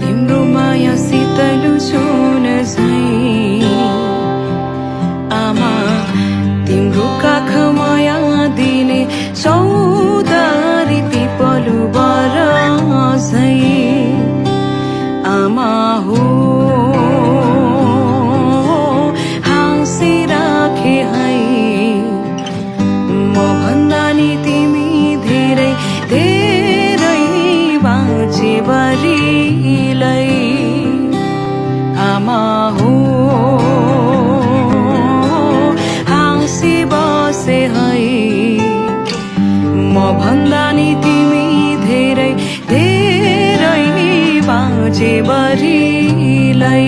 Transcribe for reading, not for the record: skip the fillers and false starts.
तिम्रो माया शीतल सुन झैं आमा तिम्रो काख माया दिने सौदारी पिपलु बर झैं आमा हो हाँसी राखे है म भन्दा नि तिमी धेरै धेरै बाँचे बलिलै आमा हो हाँसी बसे है म भन्दा नि तिमी धेरै धेरै बाँचे बलिलै